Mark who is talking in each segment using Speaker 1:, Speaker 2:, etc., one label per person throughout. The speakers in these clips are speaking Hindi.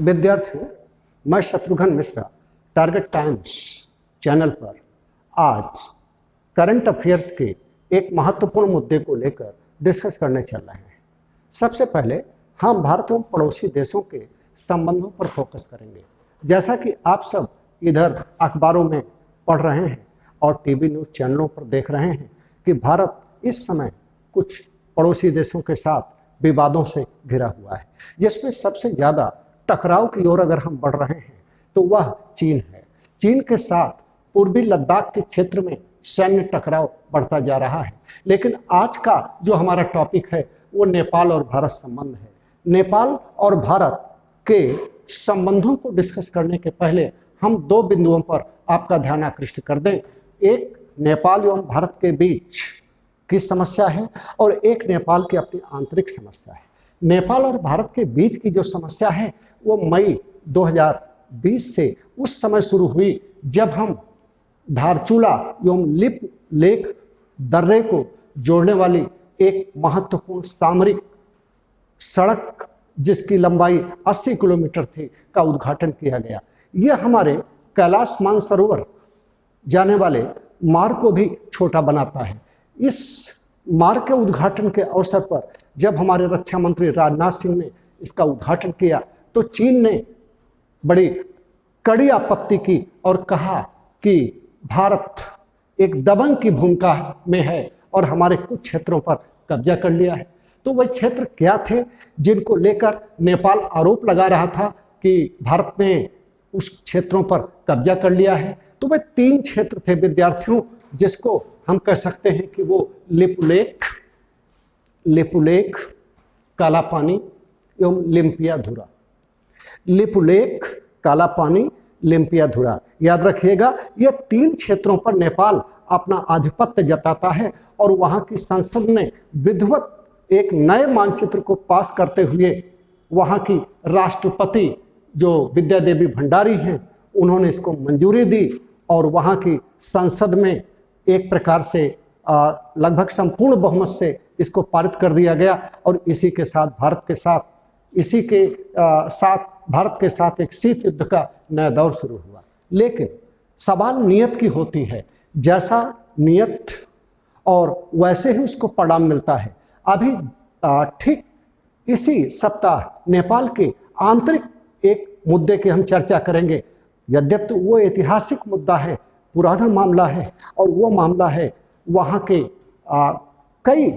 Speaker 1: विद्यार्थियों, मैं Shatrughan Mishra target times channel पर आज करंट अफेयर्स के एक महत्वपूर्ण मुद्दे को लेकर डिस्कस करने चल रहे हैं। सबसे पहले हम भारत और पड़ोसी देशों के संबंधों पर फोकस करेंगे। जैसा कि आप सब इधर अखबारों में पढ़ रहे हैं और टीवी न्यूज़ चैनलों पर देख रहे हैं कि भारत इस समय कुछ पड़ोसी देशों के साथ विवादों से घिरा हुआ है, जिसमें सबसे ज़्यादा टकराव की ओर अगर हम बढ़ रहे हैं तो वह चीन है। चीन के साथ पूर्वी लद्दाख के क्षेत्र में सैन्य टकराव बढ़ता जा रहा है। लेकिन आज का जो हमारा टॉपिक है वो नेपाल और भारत संबंध है। नेपाल और भारत के संबंधों को डिस्कस करने के पहले हम दो बिंदुओं पर आपका ध्यान आकृष्ट कर दें। एक नेपाल एवं भारत के बीच की समस्या है और एक नेपाल की अपनी आंतरिक समस्या है। नेपाल और भारत के बीच की जो समस्या है वो मई 2020 से उस समय शुरू हुई जब हम धारचूला एवं लिप लेक दर्रे को जोड़ने वाली एक महत्वपूर्ण सामरिक सड़क जिसकी लंबाई 80 किलोमीटर थी का उद्घाटन किया गया। यह हमारे कैलाश मानसरोवर जाने वाले मार्ग को भी छोटा बनाता है। इस मार्ग के उद्घाटन के अवसर पर जब हमारे रक्षा मंत्री राजनाथ सिंह ने इसका उद्घाटन किया तो चीन ने बड़ी कड़ी आपत्ति की और कहा कि भारत एक दबंग की भूमिका में है और हमारे कुछ क्षेत्रों पर कब्जा कर लिया है। तो वह क्षेत्र क्या थे जिनको लेकर नेपाल आरोप लगा रहा था कि भारत ने उस क्षेत्रों पर कब्जा कर लिया है? तो वह तीन क्षेत्र थे विद्यार्थियों, जिसको हम कह सकते हैं कि वो लिपुलेख, काला पानी एवं लिम्पियाधुरा। लिपुलेख, काला पानी, लिम्पियाधुरा, याद रखिएगा, ये तीन क्षेत्रों पर नेपाल अपना आधिपत्य जताता है और वहाँ की संसद ने विधिवत एक नए मानचित्र को पास करते हुए वहाँ की राष्ट्रपति जो विद्या देवी भंडारी हैं उन्होंने इसको मंजूरी दी और वहाँ की संसद में एक प्रकार से लगभग संपूर्ण बहुमत से इसको पारित कर दिया गया और इसी के साथ भारत के साथ एक शीत युद्ध का नया दौर शुरू हुआ। लेकिन सवाल नियत की होती है, जैसा नियत और वैसे ही उसको परिणाम मिलता है। अभी ठीक इसी सप्ताह नेपाल के आंतरिक एक मुद्दे की हम चर्चा करेंगे। यद्यपि तो वो ऐतिहासिक मुद्दा है, पुराना मामला है और वो मामला है वहाँ के कई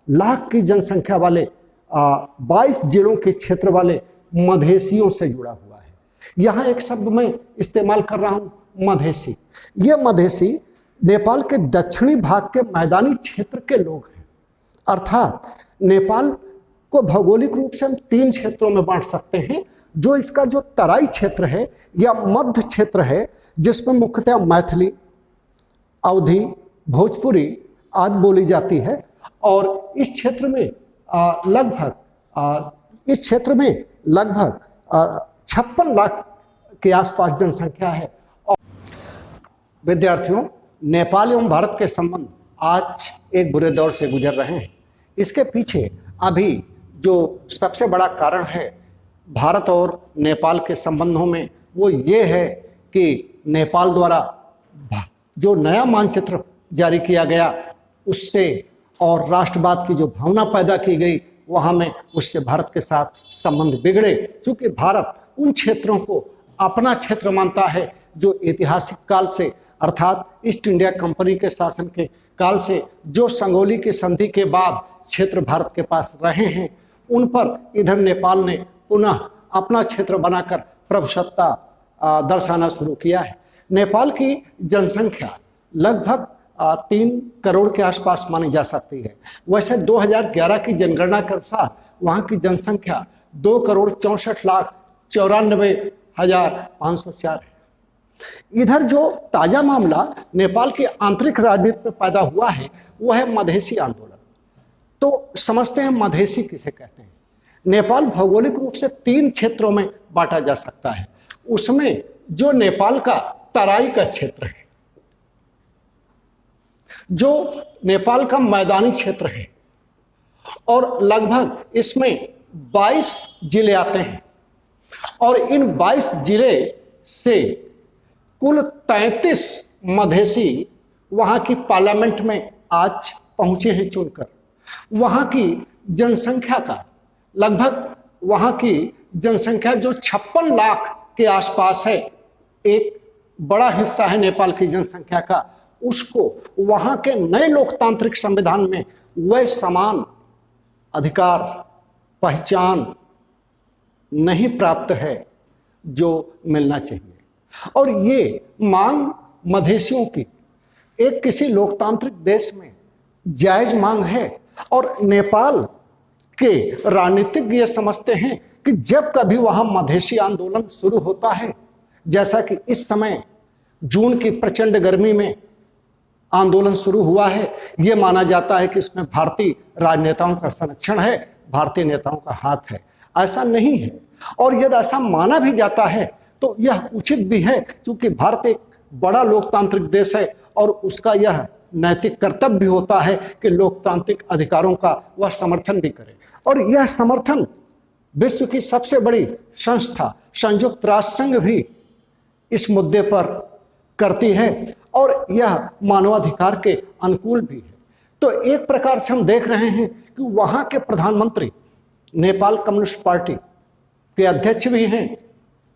Speaker 1: लाख की जनसंख्या वाले 22 जिलों के क्षेत्र वाले मधेसियों से जुड़ा हुआ है। यहाँ एक शब्द मैं इस्तेमाल कर रहा हूँ, मधेसी। ये मधेसी नेपाल के दक्षिणी भाग के मैदानी क्षेत्र के लोग हैं। अर्थात नेपाल को भौगोलिक रूप से हम तीन क्षेत्रों में बांट सकते हैं। जो इसका जो तराई क्षेत्र है या मध्य क्षेत्र है जिसमें मुख्यतः मैथिली, अवधी, भोजपुरी आदि बोली जाती है और इस क्षेत्र में लगभग 56 लाख के आसपास जनसंख्या है। और विद्यार्थियों, नेपाल एवं भारत के संबंध आज एक बुरे दौर से गुजर रहे हैं। इसके पीछे अभी जो सबसे बड़ा कारण है भारत और नेपाल के संबंधों में वो ये है कि नेपाल द्वारा जो नया मानचित्र जारी किया गया उससे और राष्ट्रवाद की जो भावना पैदा की गई वहाँ में उससे भारत के साथ संबंध बिगड़े। क्योंकि भारत उन क्षेत्रों को अपना क्षेत्र मानता है जो ऐतिहासिक काल से अर्थात ईस्ट इंडिया कंपनी के शासन के काल से जो संगोली की संधि के बाद क्षेत्र भारत के पास रहे हैं उन पर इधर नेपाल ने पुनः अपना क्षेत्र बनाकर प्रभुसत्ता दर्शाना शुरू किया है। नेपाल की जनसंख्या लगभग 3 करोड़ के आसपास मानी जा सकती है। वैसे 2011 की जनगणना के अनुसार वहाँ की जनसंख्या 2,64,94,504 है। इधर जो ताजा मामला नेपाल की आंतरिक राजनीति में पैदा हुआ है वो है मधेसी आंदोलन। तो समझते हैं मधेसी किसे कहते हैं। नेपाल भौगोलिक रूप से 3 क्षेत्रों में बांटा जा सकता है। उसमें जो नेपाल का तराई का क्षेत्र है, जो नेपाल का मैदानी क्षेत्र है और लगभग इसमें 22 जिले आते हैं और इन 22 जिले से कुल 33 मधेसी वहां की पार्लियामेंट में आज पहुंचे हैं चुनकर। वहां की जनसंख्या का लगभग, वहां की जनसंख्या जो 56 लाख के आसपास है, एक बड़ा हिस्सा है नेपाल की जनसंख्या का, उसको वहां के नए लोकतांत्रिक संविधान में वह समान अधिकार, पहचान नहीं प्राप्त है जो मिलना चाहिए। और ये मांग मधेसियों की एक किसी लोकतांत्रिक देश में जायज मांग है। और नेपाल के राजनीतिज्ञ ये समझते हैं कि जब कभी वहां मधेसी आंदोलन शुरू होता है, जैसा कि इस समय जून की प्रचंड गर्मी में आंदोलन शुरू हुआ है, यह माना जाता है कि इसमें भारतीय राजनेताओं का संरक्षण है, भारतीय नेताओं का हाथ है। ऐसा नहीं है। और यदि ऐसा माना भी जाता है तो यह उचित भी है, क्योंकि भारत एक बड़ा लोकतांत्रिक देश है और उसका यह नैतिक कर्तव्य भी होता है कि लोकतांत्रिक अधिकारों का वह समर्थन भी करे। और यह समर्थन विश्व की सबसे बड़ी संस्था संयुक्त राष्ट्र संघ भी इस मुद्दे पर करती है और यह मानवाधिकार के अनुकूल भी है। तो एक प्रकार से हम देख रहे हैं कि वहां के प्रधानमंत्री नेपाल कम्युनिस्ट पार्टी के अध्यक्ष भी हैं,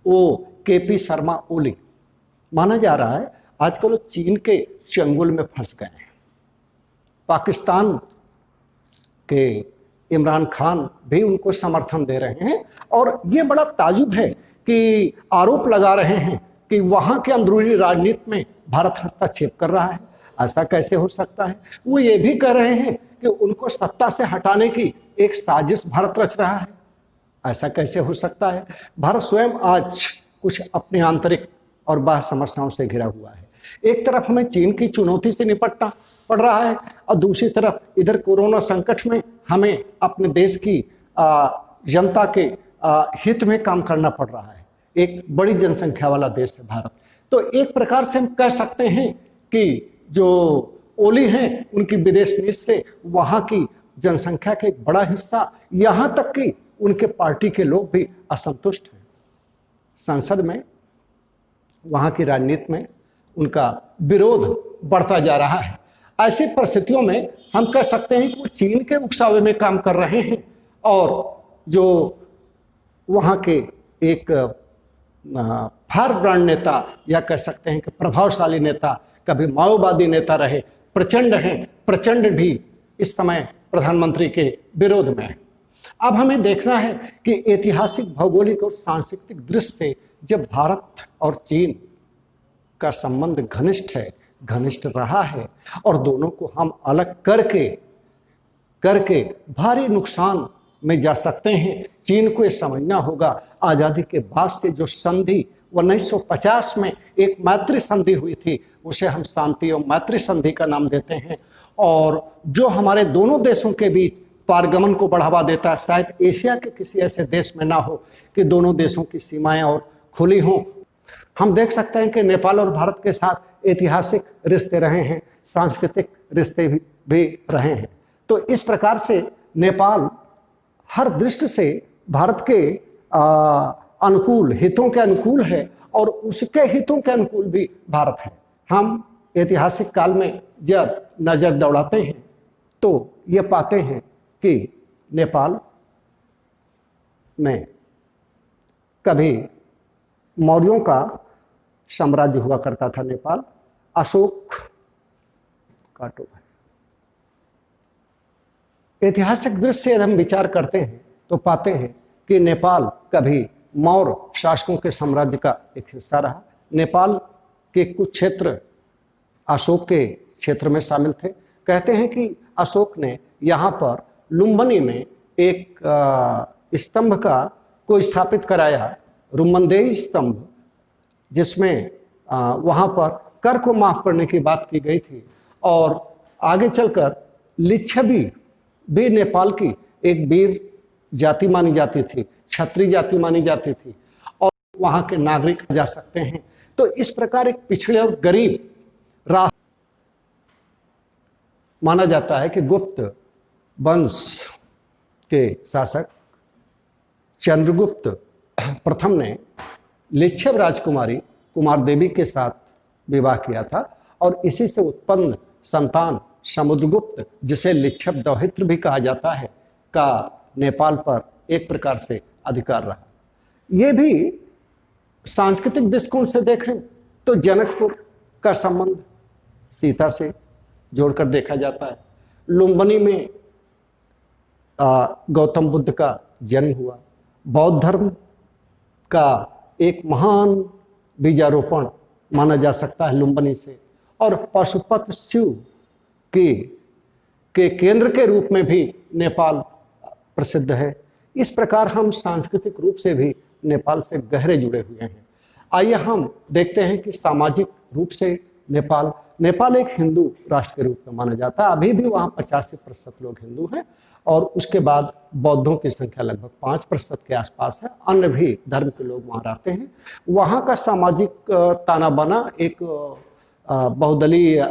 Speaker 1: वो केपी शर्मा ओली। माना जा रहा है आजकल वो चीन के चंगुल में फंस गए हैं। पाकिस्तान के इमरान खान भी उनको समर्थन दे रहे हैं और ये बड़ा ताजुब है कि आरोप लगा रहे हैं कि वहां के अंदरूनी राजनीति में भारत हस्तक्षेप कर रहा है। ऐसा कैसे हो सकता है? वो ये भी कह रहे हैं कि उनको सत्ता से हटाने की एक साजिश भारत रच रहा है। ऐसा कैसे हो सकता है? भारत स्वयं आज कुछ अपनी आंतरिक और बाह्य समस्याओं से घिरा हुआ है। एक तरफ हमें चीन की चुनौती से निपटना पड़ रहा है और दूसरी तरफ इधर कोरोना संकट में हमें अपने देश की जनता के हित में काम करना पड़ रहा है। एक बड़ी जनसंख्या वाला देश है भारत। तो एक प्रकार से हम कह सकते हैं कि जो ओली हैं, उनकी विदेश नीति से वहाँ की जनसंख्या का एक बड़ा हिस्सा, यहाँ तक कि उनके पार्टी के लोग भी असंतुष्ट हैं। संसद में, वहाँ की राजनीति में उनका विरोध बढ़ता जा रहा है। ऐसी परिस्थितियों में हम कह सकते हैं कि वो चीन के उकसावे में काम कर रहे हैं और जो वहाँ के एक फायर ब्रांड नेता या कह सकते हैं कि प्रभावशाली नेता, कभी माओवादी नेता रहे, प्रचंड हैं, प्रचंड भी इस समय प्रधानमंत्री के विरोध में है। अब हमें देखना है कि ऐतिहासिक, भौगोलिक और सांस्कृतिक दृष्टि से जब भारत और चीन का संबंध घनिष्ठ है, घनिष्ठ रहा है और दोनों को हम अलग करके भारी नुकसान में जा सकते हैं। चीन को ये समझना होगा, आज़ादी के बाद से जो संधि 1950 में एक मैत्री संधि हुई थी, उसे हम शांति और मैत्री संधि का नाम देते हैं। और जो हमारे दोनों देशों के बीच पारगमन को बढ़ावा देता है, शायद एशिया के किसी ऐसे देश में ना हो कि दोनों देशों की सीमाएं और खुली हों। हम देख सकते हैं कि नेपाल और भारत के साथ ऐतिहासिक रिश्ते रहे हैं, सांस्कृतिक रिश्ते भी रहे हैं। तो इस प्रकार से नेपाल हर दृष्टि से भारत के अनुकूल, हितों के अनुकूल है और उसके हितों के अनुकूल भी भारत है। हम ऐतिहासिक काल में जब नज़र दौड़ाते हैं तो ये पाते हैं कि नेपाल में कभी मौर्यों का साम्राज्य हुआ करता था। नेपाल अशोक का टोप है। ऐतिहासिक दृष्टि से हम विचार करते हैं तो पाते हैं कि नेपाल कभी मौर्य शासकों के साम्राज्य का एक हिस्सा रहा। नेपाल के कुछ क्षेत्र अशोक के क्षेत्र में शामिल थे। कहते हैं कि अशोक ने यहाँ पर लुम्बिनी में एक स्तंभ का को स्थापित कराया, रुम्मनदेही स्तंभ, जिसमें वहाँ पर कर को माफ करने की बात की गई थी। और आगे चलकर लिच्छवी भी नेपाल की एक वीर जाति मानी जाती थी, क्षत्रिय जाति मानी जाती थी और वहाँ के नागरिक जा सकते हैं। तो इस प्रकार एक पिछड़े और गरीब माना जाता है कि गुप्त वंश के शासक चंद्रगुप्त प्रथम ने लिच्छव राजकुमारी कुमार देवी के साथ विवाह किया था और इसी से उत्पन्न संतान समुद्रगुप्त, जिसे लिच्छव दौहित्र भी कहा जाता है, का नेपाल पर एक प्रकार से अधिकार रहा। ये भी सांस्कृतिक दृष्टिकोण से देखें तो जनकपुर का संबंध सीता से जोड़कर देखा जाता है। लुम्बिनी में गौतम बुद्ध का जन्म हुआ। बौद्ध धर्म का एक महान बीजारोपण माना जा सकता है लुम्बिनी से, और पशुपत शिव के केंद्र के रूप में भी नेपाल प्रसिद्ध है। इस प्रकार हम सांस्कृतिक रूप से भी नेपाल से गहरे जुड़े हुए हैं। आइए हम देखते हैं कि सामाजिक रूप से नेपाल एक हिंदू राष्ट्र के रूप में माना जाता है। अभी भी वहाँ 85% लोग हिंदू हैं और उसके बाद बौद्धों की संख्या लगभग 5% के आसपास है। अन्य भी धर्म के लोग वहाँ रहते हैं। वहाँ का सामाजिक ताना बाना एक बहुदलीय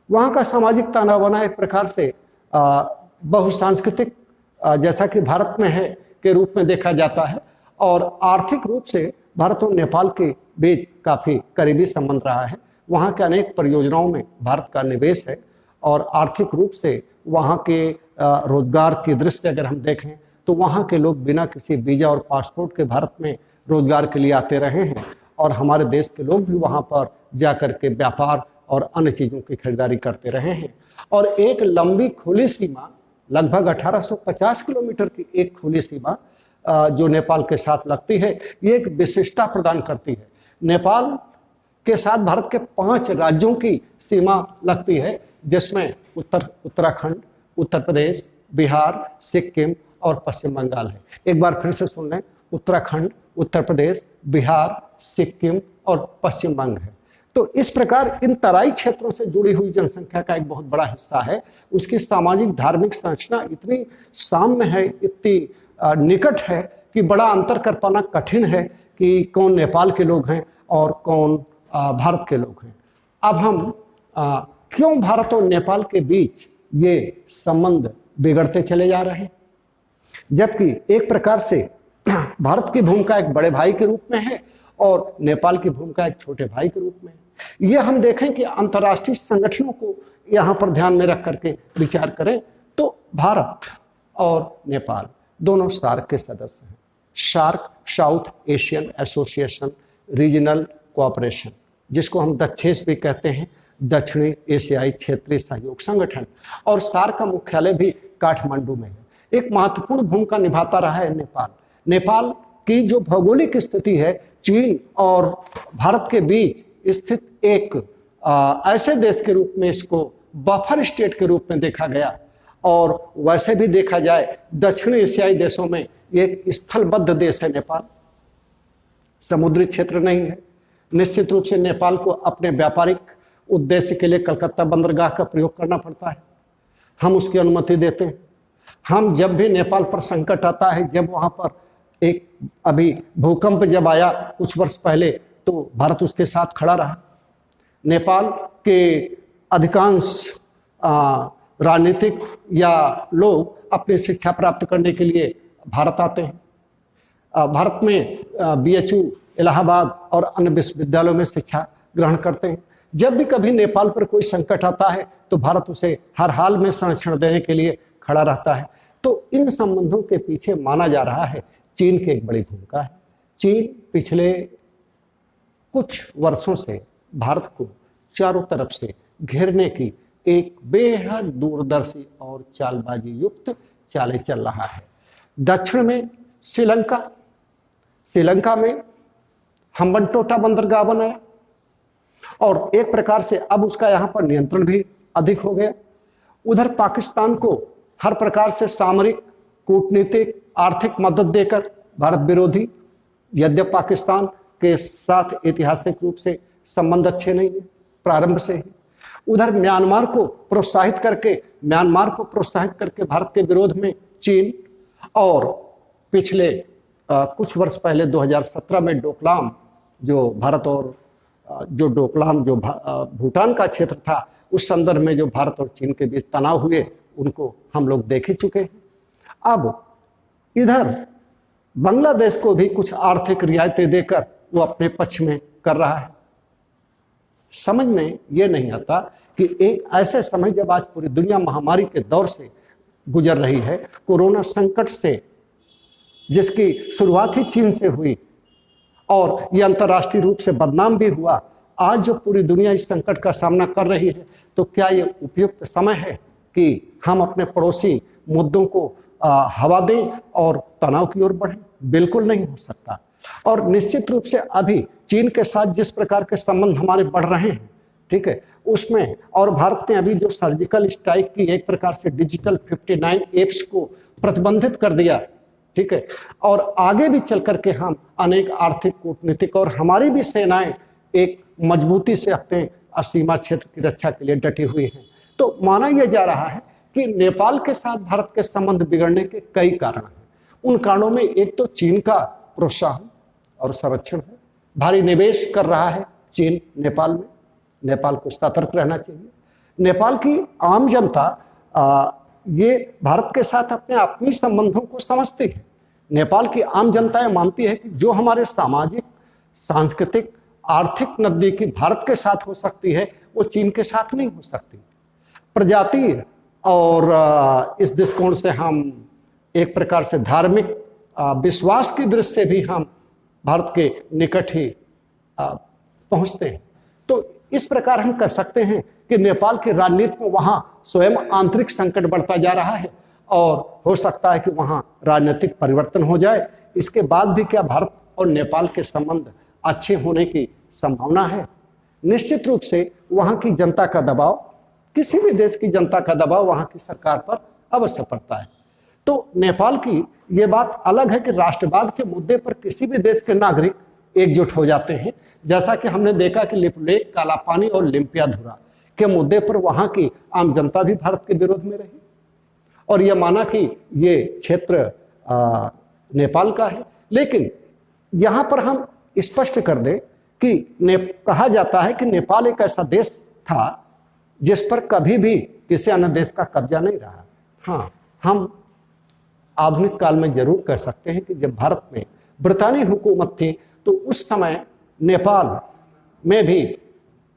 Speaker 1: वहाँ का सामाजिक ताना बाना एक प्रकार से बहुसांस्कृतिक, जैसा कि भारत में है, के रूप में देखा जाता है। और आर्थिक रूप से भारत और नेपाल के बीच काफ़ी करीबी संबंध रहा है। वहाँ के अनेक परियोजनाओं में भारत का निवेश है और आर्थिक रूप से वहाँ के रोजगार की दृष्टि अगर हम देखें तो वहाँ के लोग बिना किसी वीज़ा और पासपोर्ट के भारत में रोजगार के लिए आते रहे हैं और हमारे देश के लोग भी वहाँ पर जाकर के व्यापार और अन्य चीज़ों की खरीदारी करते रहे हैं। और एक लंबी खुली सीमा, लगभग 1850 किलोमीटर की एक खुली सीमा जो नेपाल के साथ लगती है, ये एक विशिष्टता प्रदान करती है। नेपाल के साथ भारत के 5 राज्यों की सीमा लगती है, जिसमें उत्तराखंड, उत्तर प्रदेश, बिहार, सिक्किम और पश्चिम बंगाल है। एक बार फिर से सुन लें, उत्तराखंड, उत्तर प्रदेश, बिहार, सिक्किम और पश्चिम बंग है। तो इस प्रकार इन तराई क्षेत्रों से जुड़ी हुई जनसंख्या का एक बहुत बड़ा हिस्सा है। उसकी सामाजिक धार्मिक संरचना इतनी साम्य है, इतनी निकट है कि बड़ा अंतर कर पाना कठिन है कि कौन नेपाल के लोग हैं और कौन भारत के लोग हैं। अब हम क्यों भारत और नेपाल के बीच ये संबंध बिगड़ते चले जा रहे हैं, जबकि एक प्रकार से भारत की भूमिका एक बड़े भाई के रूप में है और नेपाल की भूमिका एक छोटे भाई के रूप में है। ये हम देखें कि अंतर्राष्ट्रीय संगठनों को यहाँ पर ध्यान में रख करके विचार करें तो भारत और नेपाल दोनों सार्क के सदस्य हैं। SAARC South Asian Association Regional Cooperation, जिसको हम दक्षेस भी कहते हैं, दक्षिणी एशियाई क्षेत्रीय सहयोग संगठन, और सार्क का मुख्यालय भी काठमांडू में है। एक महत्वपूर्ण भूमिका निभाता रहा है नेपाल की जो भौगोलिक स्थिति है, चीन और भारत के बीच स्थित एक ऐसे देश के रूप में इसको बफर स्टेट के रूप में देखा गया। और वैसे भी देखा जाए दक्षिण एशियाई देशों में एक स्थलबद्ध देश है नेपाल, समुद्री क्षेत्र नहीं है। निश्चित रूप से नेपाल को अपने व्यापारिक उद्देश्य के लिए कलकत्ता बंदरगाह का प्रयोग करना पड़ता है, हम उसकी अनुमति देते हैं। हम जब भी नेपाल पर संकट आता है, जब वहाँ पर एक अभी भूकंप जब आया कुछ वर्ष पहले, तो भारत उसके साथ खड़ा रहा। नेपाल के अधिकांश राजनीतिक या लोग अपनी शिक्षा प्राप्त करने के लिए भारत आते हैं। भारत में BHU, इलाहाबाद और अन्य विश्वविद्यालयों में शिक्षा ग्रहण करते हैं। जब भी कभी नेपाल पर कोई संकट आता है तो भारत उसे हर हाल में संरक्षण देने के लिए खड़ा रहता है। तो इन संबंधों के पीछे माना जा रहा है चीन की एक बड़ी भूमिका है। चीन पिछले कुछ वर्षों से भारत को चारों तरफ से घेरने की एक बेहद दूरदर्शी और चालबाजी युक्त चालें चल रहा है। दक्षिण में श्रीलंका में हम्बनटोटा बंदरगाह बनाया और एक प्रकार से अब उसका यहाँ पर नियंत्रण भी अधिक हो गया। उधर पाकिस्तान को हर प्रकार से सामरिक, कूटनीतिक, आर्थिक मदद देकर भारत विरोधी, यद्यप पाकिस्तान के साथ ऐतिहासिक रूप से संबंध अच्छे नहीं है प्रारंभ से ही। उधर म्यांमार को प्रोत्साहित करके भारत के विरोध में चीन, और पिछले कुछ वर्ष पहले 2017 में डोकलाम जो भूटान का क्षेत्र था, उस संदर्भ में जो भारत और चीन के बीच तनाव हुए, उनको हम लोग देख ही चुके हैं। अब इधर बांग्लादेश को भी कुछ आर्थिक रियायतें देकर वो अपने पक्ष में कर रहा है। समझ में ये नहीं आता कि एक ऐसे समय जब आज पूरी दुनिया महामारी के दौर से गुजर रही है, कोरोना संकट से, जिसकी शुरुआत ही चीन से हुई और ये अंतर्राष्ट्रीय रूप से बदनाम भी हुआ, आज जो पूरी दुनिया इस संकट का सामना कर रही है, तो क्या ये उपयुक्त समय है कि हम अपने पड़ोसी मुद्दों को हवा दें और तनाव की ओर बढ़ें? बिल्कुल नहीं हो सकता। और निश्चित रूप से अभी चीन के साथ जिस प्रकार के संबंध हमारे बढ़ रहे हैं, ठीक है, उसमें और भारत ने अभी जो सर्जिकल स्ट्राइक की, एक प्रकार से डिजिटल 59 एप्स को प्रतिबंधित कर दिया, ठीक है, और आगे भी चल करके हम अनेक आर्थिक, कूटनीतिक और हमारी भी सेनाएं एक मजबूती से अपने सीमा क्षेत्र की रक्षा के लिए डटी हुई हैं। तो माना यह जा रहा है कि नेपाल के साथ भारत के संबंध बिगड़ने के कई कारण हैं। उन कारणों में एक तो चीन का प्रोत्साहन और संरक्षण है। भारी निवेश कर रहा है चीन नेपाल में, नेपाल को सतर्क रहना चाहिए। नेपाल की आम जनता ये भारत के साथ अपने आत्मीय संबंधों को समझती है। नेपाल की आम जनता ये मानती है कि जो हमारे सामाजिक, सांस्कृतिक, आर्थिक नजदीकी भारत के साथ हो सकती है, वो चीन के साथ नहीं हो सकती। प्रजातीय और इस दृष्टिकोण से हम एक प्रकार से धार्मिक विश्वास की दृष्टि से भी हम भारत के निकट ही पहुंचते हैं। तो इस प्रकार हम कह सकते हैं कि नेपाल की राजनीति में वहाँ स्वयं आंतरिक संकट बढ़ता जा रहा है और हो सकता है कि वहाँ राजनीतिक परिवर्तन हो जाए। इसके बाद भी क्या भारत और नेपाल के संबंध अच्छे होने की संभावना है? निश्चित रूप से वहाँ की जनता का दबाव, किसी भी देश की जनता का दबाव वहाँ की सरकार पर अवश्य पड़ता है। तो नेपाल की ये बात अलग है कि राष्ट्रवाद के मुद्दे पर किसी भी देश के नागरिक एकजुट हो जाते हैं, जैसा कि हमने देखा कि लिपुलेख, काला पानी और लिम्पियाधुरा के मुद्दे पर वहाँ की आम जनता भी भारत के विरोध में रही और यह माना कि ये क्षेत्र नेपाल का है। लेकिन यहाँ पर हम स्पष्ट कर दें कि कहा जाता है कि नेपाल एक ऐसा देश था जिस पर कभी भी किसी अन्य देश का कब्जा नहीं रहा। हाँ, हम आधुनिक काल में जरूर कह सकते हैं कि जब भारत में ब्रितानी हुकूमत थी तो उस समय नेपाल में भी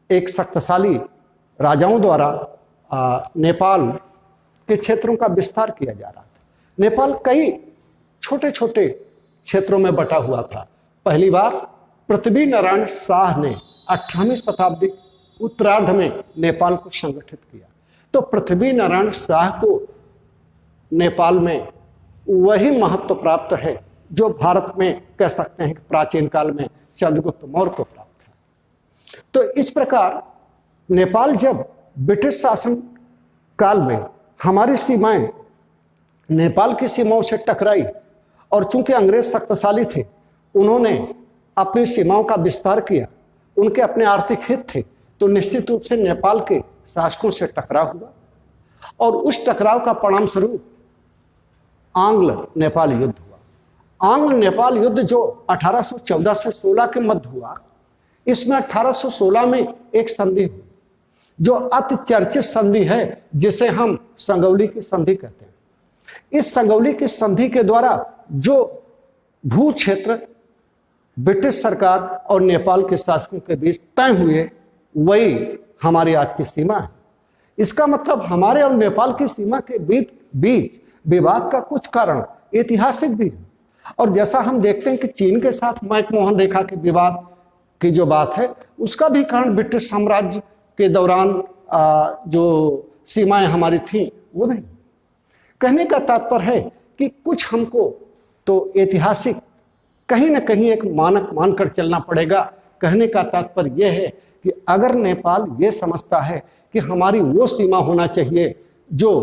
Speaker 1: एक शक्तिशाली राजाओं द्वारा नेपाल के क्षेत्रों का विस्तार किया जा रहा था। नेपाल कई छोटे छोटे क्षेत्रों में बटा हुआ था। पहली बार पृथ्वी नारायण शाह ने 18वीं शताब्दी उत्तरार्ध में नेपाल को संगठित किया। तो पृथ्वी नारायण शाह को नेपाल में वही महत्व प्राप्त है जो भारत में कह सकते हैं कि प्राचीन काल में चंद्रगुप्त मौर्य को प्राप्त है। तो इस प्रकार नेपाल जब ब्रिटिश शासन काल में हमारी सीमाएं नेपाल की सीमाओं से टकराई और चूंकि अंग्रेज शक्तिशाली थे, उन्होंने अपनी सीमाओं का विस्तार किया, उनके अपने आर्थिक हित थे, तो निश्चित रूप से नेपाल के शासकों से टकराव हुआ और उस टकराव का परिणाम स्वरूप आंग्ल नेपाल युद्ध हुआ। आंग्ल नेपाल युद्ध जो 1814 से 16 के मध्य हुआ, इसमें 1816 में एक संधि हुई जो अति चर्चित संधि है, जिसे हम संगौली की संधि कहते हैं। इस संगौली की संधि के द्वारा जो भू क्षेत्र ब्रिटिश सरकार और नेपाल के शासकों के बीच तय हुए, वही हमारी आज की सीमा है। इसका मतलब हमारे और नेपाल की सीमा के बीच विवाद का कुछ कारण ऐतिहासिक भी है। और जैसा हम देखते हैं कि चीन के साथ मैकमोहन रेखा के विवाद की जो बात है, उसका भी कारण ब्रिटिश साम्राज्य के दौरान जो सीमाएं हमारी थीं वो नहीं। कहने का तात्पर्य है कि कुछ हमको तो ऐतिहासिक कहीं ना कहीं एक मानक मानकर चलना पड़ेगा। कहने का तात्पर्य यह है कि अगर नेपाल ये समझता है कि हमारी वो सीमा होना चाहिए जो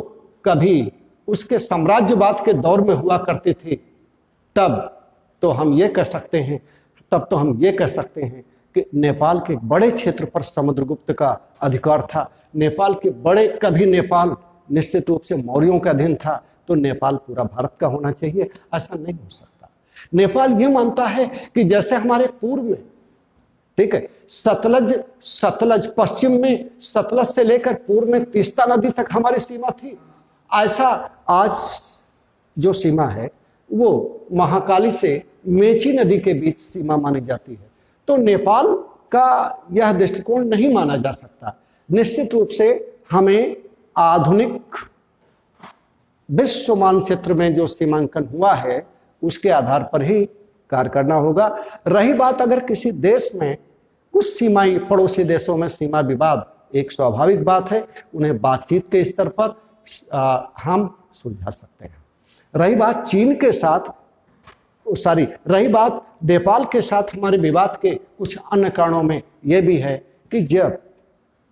Speaker 1: कभी उसके साम्राज्यवाद के दौर में हुआ करती थी, तब तो हम ये कह सकते हैं कि नेपाल के बड़े क्षेत्र पर समुद्रगुप्त का अधिकार था। नेपाल के बड़े, कभी नेपाल निश्चित रूप से मौर्यों का अधीन था, तो नेपाल पूरा भारत का होना चाहिए। ऐसा नहीं हो सकता। नेपाल ये मानता है कि जैसे हमारे पूर्व में, ठीक है, सतलज पश्चिम में, सतलज से लेकर पूर्व में तीस्ता नदी तक हमारी सीमा थी। ऐसा आज जो सीमा है वो महाकाली से मेची नदी के बीच सीमा मानी जाती है। तो नेपाल का यह दृष्टिकोण नहीं माना जा सकता। निश्चित रूप से हमें आधुनिक विश्व मानचित्र में जो सीमांकन हुआ है उसके आधार पर ही कार्य करना होगा। रही बात अगर किसी देश में कुछ सीमाएं, पड़ोसी देशों में सीमा विवाद एक स्वाभाविक बात है, उन्हें बातचीत के स्तर पर हम सुलझा सकते हैं। रही बात चीन के साथ, रही बात नेपाल के साथ हमारे विवाद के कुछ अन्य कारणों में यह भी है कि जब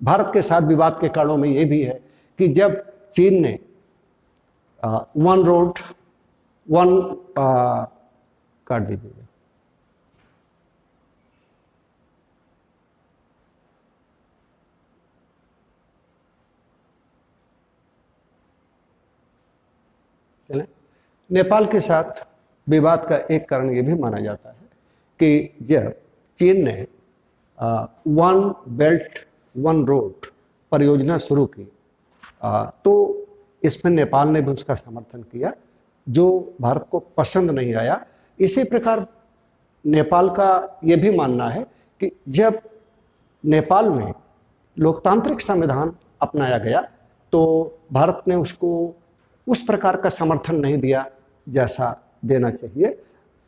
Speaker 1: भारत के साथ विवाद के कारणों में यह भी है कि जब चीन ने वन रोड वन काट दीजिएगा, नेपाल के साथ विवाद का एक कारण ये भी माना जाता है कि जब चीन ने वन बेल्ट वन रोड परियोजना शुरू की तो इसमें नेपाल ने भी उसका समर्थन किया, जो भारत को पसंद नहीं आया। इसी प्रकार नेपाल का ये भी मानना है कि जब नेपाल में लोकतांत्रिक संविधान अपनाया गया तो भारत ने उसको उस प्रकार का समर्थन नहीं दिया जैसा देना चाहिए।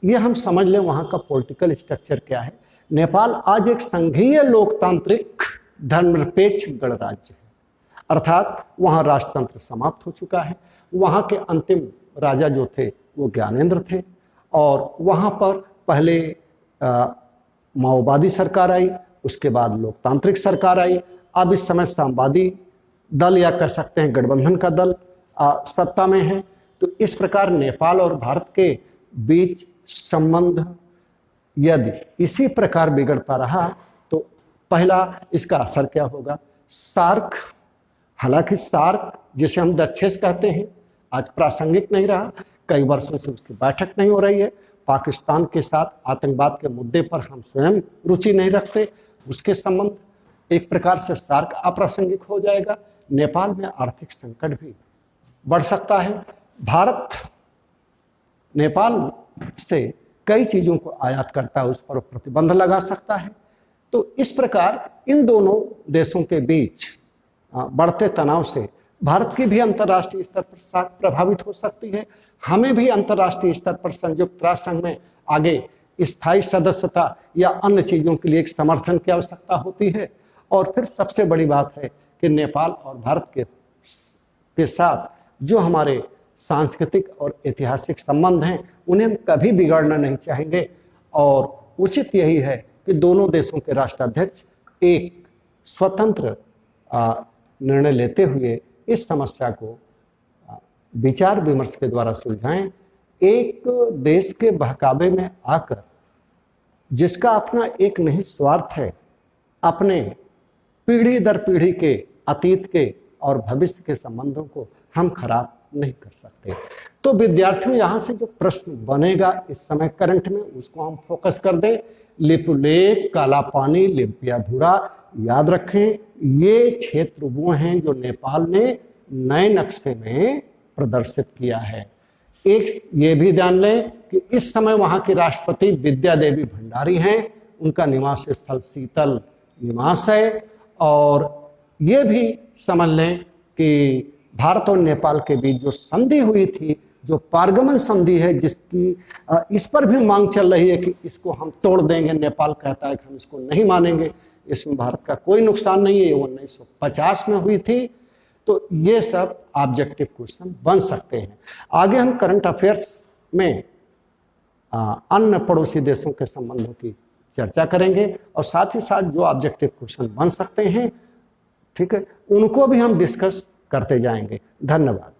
Speaker 1: ये हम समझ लें वहाँ का पॉलिटिकल स्ट्रक्चर क्या है। नेपाल आज एक संघीय लोकतांत्रिक धर्मनिरपेक्ष गणराज्य है, अर्थात वहाँ राजतंत्र समाप्त हो चुका है। वहाँ के अंतिम राजा जो थे वो ज्ञानेंद्र थे और वहाँ पर पहले माओवादी सरकार आई, उसके बाद लोकतांत्रिक सरकार आई। अब इस समय साम्यवादी दल या कह सकते हैं गठबंधन का दल सत्ता में है। तो इस प्रकार नेपाल और भारत के बीच संबंध यदि इसी प्रकार बिगड़ता रहा तो पहला इसका असर क्या होगा। सार्क, हालांकि सार्क जिसे हम दक्षेस कहते हैं आज प्रासंगिक नहीं रहा, कई वर्षों से उसकी बैठक नहीं हो रही है। पाकिस्तान के साथ आतंकवाद के मुद्दे पर हम स्वयं रुचि नहीं रखते, उसके संबंध एक प्रकार से सार्क अप्रासंगिक हो जाएगा। नेपाल में आर्थिक संकट भी बढ़ सकता है। भारत नेपाल से कई चीज़ों को आयात करता है, उस पर प्रतिबंध लगा सकता है। तो इस प्रकार इन दोनों देशों के बीच बढ़ते तनाव से भारत की भी अंतर्राष्ट्रीय स्तर पर साख प्रभावित हो सकती है। हमें भी अंतर्राष्ट्रीय स्तर पर संयुक्त राष्ट्र संघ में आगे स्थायी सदस्यता या अन्य चीज़ों के लिए एक समर्थन की आवश्यकता होती है। और फिर सबसे बड़ी बात है कि नेपाल और भारत के साथ जो हमारे सांस्कृतिक और ऐतिहासिक संबंध हैं उन्हें हम कभी बिगाड़ना नहीं चाहेंगे। और उचित यही है कि दोनों देशों के राष्ट्राध्यक्ष एक स्वतंत्र निर्णय लेते हुए इस समस्या को विचार विमर्श के द्वारा सुलझाएं। एक देश के बहकावे में आकर जिसका अपना एक निहित स्वार्थ है, अपने पीढ़ी दर पीढ़ी के अतीत के और भविष्य के संबंधों को हम खराब नहीं कर सकते। तो विद्यार्थियों यहाँ से जो प्रश्न बनेगा इस समय करंट में उसको हम फोकस कर दें। लिपुलेख, काला पानी, लिपियाधुरा, याद रखें ये क्षेत्र वो हैं जो नेपाल ने नए नक्शे में प्रदर्शित किया है। एक ये भी ध्यान लें कि इस समय वहाँ के राष्ट्रपति विद्या देवी भंडारी हैं, उनका निवास स्थल शीतल निवास है। और ये भी समझ लें कि भारत और नेपाल के बीच जो संधि हुई थी, जो पारगमन संधि है, जिसकी इस पर भी मांग चल रही है कि इसको हम तोड़ देंगे, नेपाल कहता है कि हम इसको नहीं मानेंगे, इसमें भारत का कोई नुकसान नहीं है, ये 1950 में हुई थी। तो ये सब ऑब्जेक्टिव क्वेश्चन बन सकते हैं। आगे हम करंट अफेयर्स में अन्य पड़ोसी देशों के संबंधों की चर्चा करेंगे और साथ ही साथ जो ऑब्जेक्टिव क्वेश्चन बन सकते हैं, ठीक है, उनको भी हम डिस्कस करते जाएंगे। धन्यवाद।